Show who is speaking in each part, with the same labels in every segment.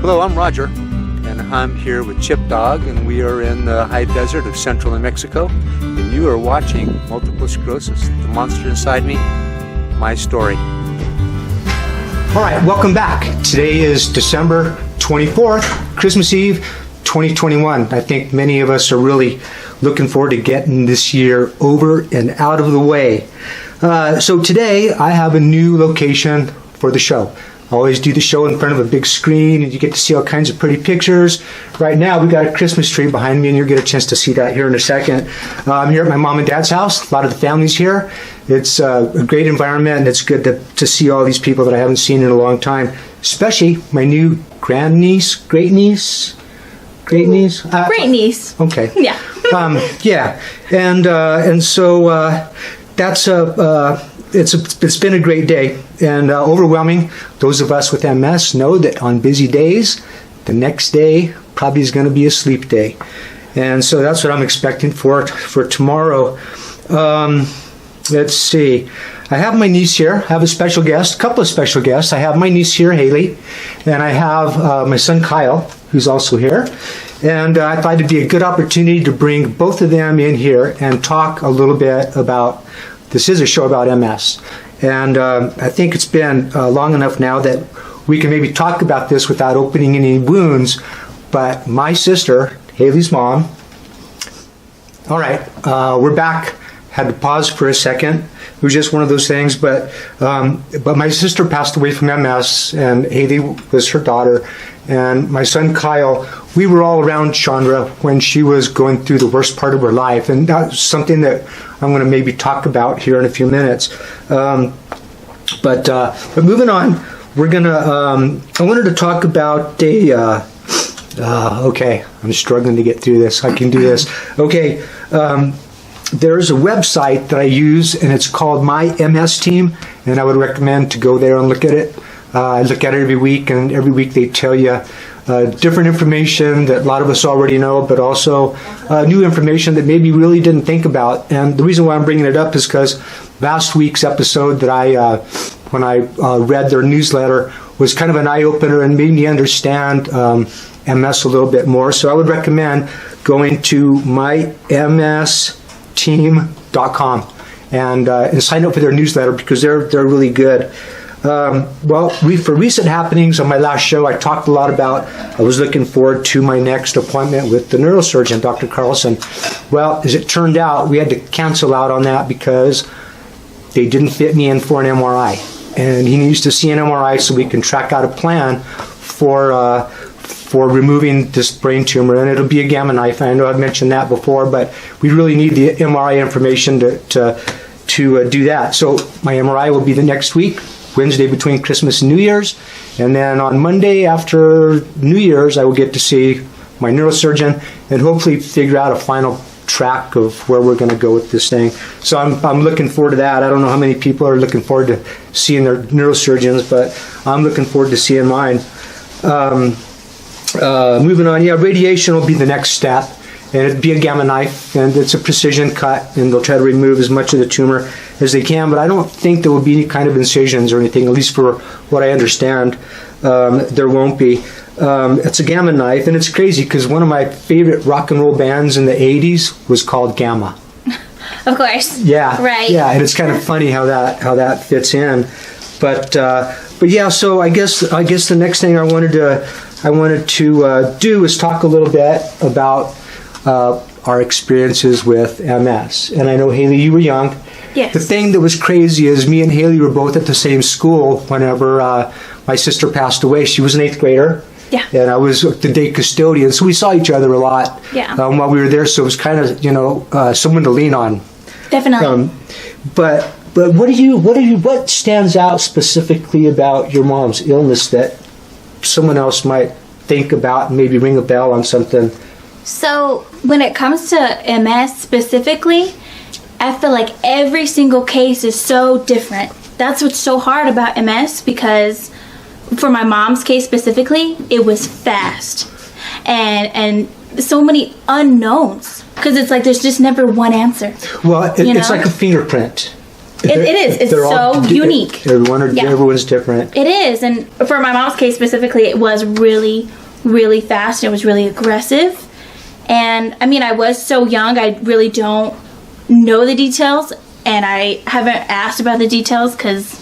Speaker 1: Hello, I'm Roger, and I'm here with Chip Dog, and we are in the high desert of central New Mexico, and you are watching Multiple Sclerosis, the monster inside me, my story.
Speaker 2: All right, welcome back. Today is December 24th, Christmas Eve, 2021. I think many of us are really looking forward to getting this year over and out of the way. So today I have a new location for the show. I always do the show in front of a big screen, and you get to see all kinds of pretty pictures. Right now, we got a Christmas tree behind me, and you'll get a chance to see that here in a second. I'm here at my mom and dad's house. A lot of the family's here. It's a great environment, and it's good to see all these people that I haven't seen in a long time, especially my new grandniece, great-niece? Great-niece?
Speaker 3: Great-niece.
Speaker 2: Okay.
Speaker 3: Yeah.
Speaker 2: Yeah, and so that's it's been a great day and overwhelming. Those of us with MS know that on busy days, the next day probably is going to be a sleep day, and so that's what I'm expecting for tomorrow. Let's see. I have my niece here. I have a couple of special guests. I have my niece here, Haley, and I have my son Kyle, who's also here. And I thought it'd be a good opportunity to bring both of them in here and talk a little bit about, this is a show about MS. And I think it's been long enough now that we can maybe talk about this without opening any wounds. But my sister, Haley's mom, all right, we're back. Had to pause for a second. It was just one of those things, but my sister passed away from MS, and Haley was her daughter, and my son Kyle. We were all around Chandra when she was going through the worst part of her life, and that's something that I'm going to maybe talk about here in a few minutes. But moving on, we're gonna. I wanted to talk about a. Okay, I'm struggling to get through this. I can do this. Okay. There's a website that I use, and it's called My MS Team, and I would recommend to go there and look at it. I look at it every week, and every week they tell you different information that a lot of us already know, but also new information that maybe really didn't think about. And the reason why I'm bringing it up is because last week's episode that when I read their newsletter was kind of an eye-opener and made me understand MS a little bit more. So I would recommend going to mymsteam.com and sign up for their newsletter because they're really good. For recent happenings on my last show, I talked a lot about I was looking forward to my next appointment with the neurosurgeon, Dr. Carlson. Well, as it turned out, we had to cancel out on that because they didn't fit me in for an MRI. And he needs to see an MRI so we can track out a plan for removing this brain tumor, and it'll be a gamma knife. I know I've mentioned that before, but we really need the MRI information to do that. So my MRI will be the next week, Wednesday between Christmas and New Year's, and then on Monday after New Year's, I will get to see my neurosurgeon and hopefully figure out a final track of where we're going to go with this thing. So I'm looking forward to that. I don't know how many people are looking forward to seeing their neurosurgeons, but I'm looking forward to seeing mine. Moving on, radiation will be the next step, and it'd be a gamma knife, and it's a precision cut, and they'll try to remove as much of the tumor as they can, but I don't think there will be any kind of incisions or anything, at least for what I understand. There won't be. It's a gamma knife, and it's crazy because one of my favorite rock and roll bands in the 80s was called Gamma.
Speaker 3: Of course.
Speaker 2: Yeah.
Speaker 3: Right.
Speaker 2: Yeah, and it's kind of funny how that fits in. But yeah, so I guess the next thing I wanted to do is talk a little bit about our experiences with MS. And I know, Haley, you were young.
Speaker 3: Yes.
Speaker 2: The thing that was crazy is me and Haley were both at the same school whenever my sister passed away. She was an 8th grader.
Speaker 3: Yeah.
Speaker 2: And I was the day custodian, so we saw each other a lot while we were there. So it was kind of, someone to lean on.
Speaker 3: Definitely.
Speaker 2: But what stands out specifically about your mom's illness that someone else might think about and maybe ring a bell on something?
Speaker 3: So when it comes to MS specifically, I feel like every single case is so different. That's what's so hard about MS, because for my mom's case specifically, it was fast and so many unknowns, because it's like there's just never one answer.
Speaker 2: Well, it's like a fingerprint.
Speaker 3: It is. It's
Speaker 2: They're
Speaker 3: so unique.
Speaker 2: Everyone's different.
Speaker 3: It is. And for my mom's case specifically, it was really, really fast. It was really aggressive. And I mean, I was so young, I really don't know the details. And I haven't asked about the details because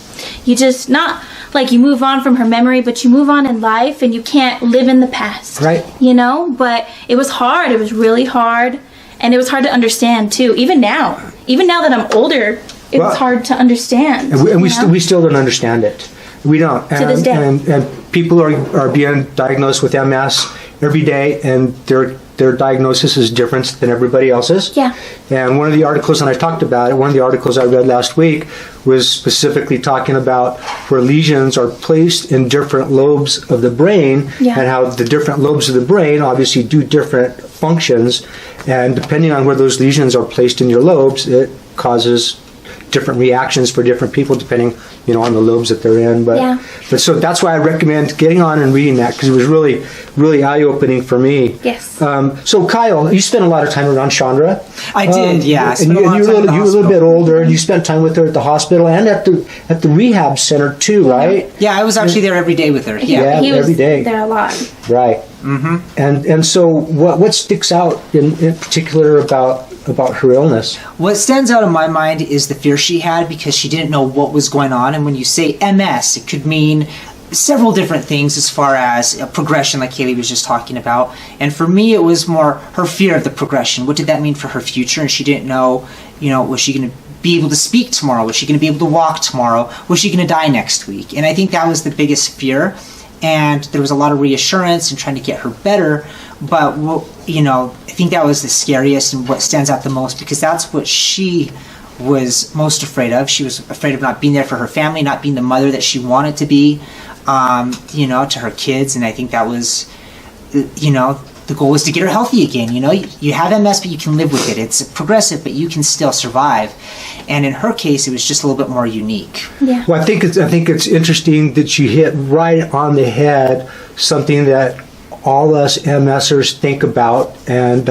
Speaker 3: you just not like you move on from her memory, but you move on in life and you can't live in the past.
Speaker 2: Right.
Speaker 3: You know? But it was hard. It was really hard. And it was hard to understand too. Even now that I'm older, it was hard to understand.
Speaker 2: And we still don't understand it. We don't.
Speaker 3: To this day.
Speaker 2: And people are being diagnosed with MS every day, and their diagnosis is different than everybody else's.
Speaker 3: Yeah.
Speaker 2: And one of the articles, and I talked about it, one of the articles I read last week was specifically talking about where lesions are placed in different lobes of the brain,
Speaker 3: Yeah.
Speaker 2: and how the different lobes of the brain obviously do different functions, and depending on where those lesions are placed in your lobes, it causes different reactions for different people depending, on the lobes that they're in. But so that's why I recommend getting on and reading that, because it was really, really eye-opening for me.
Speaker 3: Yes.
Speaker 2: So Kyle, you spent a lot of time around Chandra.
Speaker 4: I did, yeah.
Speaker 2: And you were a little bit older, and you spent time with her at the hospital and at the rehab center too, right?
Speaker 4: Yeah, I was actually there every day with her. Yeah.
Speaker 3: He was
Speaker 2: every day.
Speaker 3: there a lot.
Speaker 2: Right. Mm-hmm. And so what sticks out in particular about her illness?
Speaker 4: What stands out in my mind is the fear she had because she didn't know what was going on. And when you say MS, it could mean several different things as far as a progression, like Kaylee was just talking about. And for me, it was more her fear of the progression. What did that mean for her future? And she didn't know, was she going to be able to speak tomorrow? Was she going to be able to walk tomorrow? Was she going to die next week? And I think that was the biggest fear. And there was a lot of reassurance and trying to get her better. But, I think that was the scariest and what stands out the most, because that's what she was most afraid of. She was afraid of not being there for her family, not being the mother that she wanted to be, to her kids. And I think that was, the goal was to get her healthy again. You have MS, but you can live with it. It's progressive, but you can still survive. And in her case, it was just a little bit more unique.
Speaker 3: Yeah.
Speaker 2: Well, I think it's interesting that you hit right on the head something that all us MSers think about, and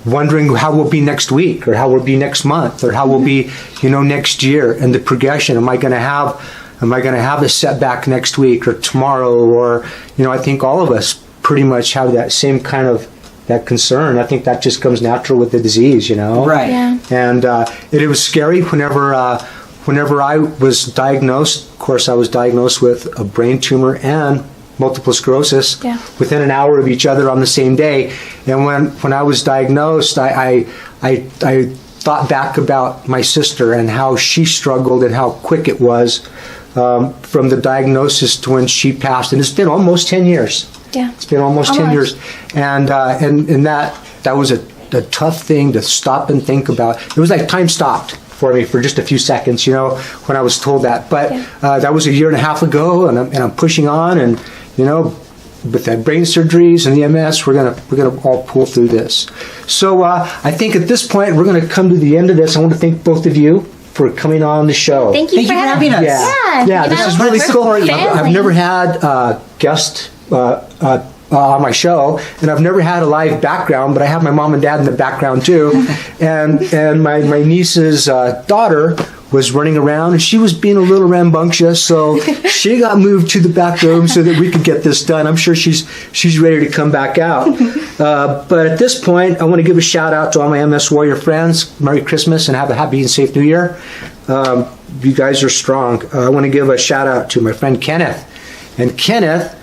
Speaker 2: wondering how we'll be next week, or how we'll be next month, or how we'll be, next year, and the progression. Am I going to have a setback next week or tomorrow? Or, I think all of us pretty much have that same kind of that concern. I think that just comes natural with the disease,
Speaker 4: Right.
Speaker 3: Yeah.
Speaker 2: And it was scary whenever I was diagnosed. Of course, I was diagnosed with a brain tumor and multiple sclerosis within an hour of each other on the same day. And when I was diagnosed, I thought back about my sister and how she struggled and how quick it was from the diagnosis to when she passed. And it's been almost 10 years.
Speaker 3: Yeah.
Speaker 2: It's been almost 10 years. And that was a tough thing to stop and think about. It was like time stopped for me for just a few seconds, when I was told that. But that was a year and a half ago, and I'm pushing on, and with that brain surgeries and the MS, we're gonna all pull through this. So I think at this point we're gonna come to the end of this. I want to thank both of you for coming on the show.
Speaker 3: Thank you for having us.
Speaker 2: Yeah, this is really cool. I've never had guests on my show, and I've never had a live background, but I have my mom and dad in the background too. and my niece's daughter was running around, and she was being a little rambunctious, so she got moved to the back room so that we could get this done. I'm sure she's ready to come back out. But at this point, I want to give a shout out to all my MS Warrior friends. Merry Christmas and have a happy and safe New Year. You guys are strong. I want to give a shout out to my friend Kenneth. And Kenneth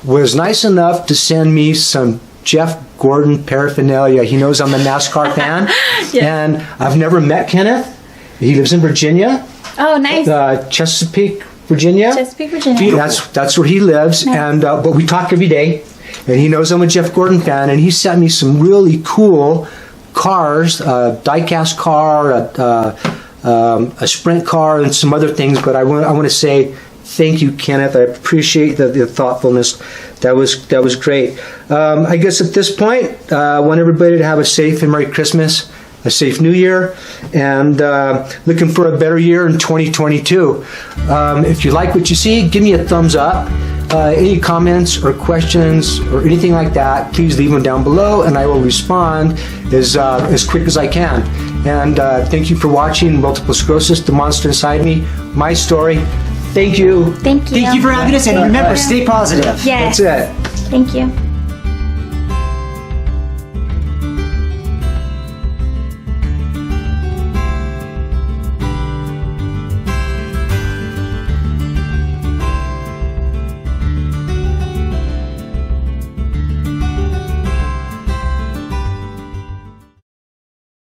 Speaker 2: was nice enough to send me some Jeff Gordon paraphernalia. He knows I'm a NASCAR fan. And I've never met Kenneth. He lives in Virginia.
Speaker 3: Oh, nice.
Speaker 2: Chesapeake, Virginia.
Speaker 3: Chesapeake, Virginia.
Speaker 2: That's where he lives.
Speaker 3: Nice.
Speaker 2: And but we talk every day. And he knows I'm a Jeff Gordon fan. And he sent me some really cool cars, a die-cast car, a sprint car, and some other things. But I want to say thank you, Kenneth. I appreciate the thoughtfulness. That was great. I guess at this point, I want everybody to have a safe and Merry Christmas, a safe New Year, and looking for a better year in 2022. If you like what you see, give me a thumbs up. Any comments or questions or anything like that, please leave them down below, and I will respond as quick as I can. And thank you for watching Multiple Sclerosis, The Monster Inside Me, my story. Thank you.
Speaker 3: Thank you.
Speaker 4: Thank you for having us, and remember, stay positive.
Speaker 3: Yes.
Speaker 2: That's it.
Speaker 3: Thank you.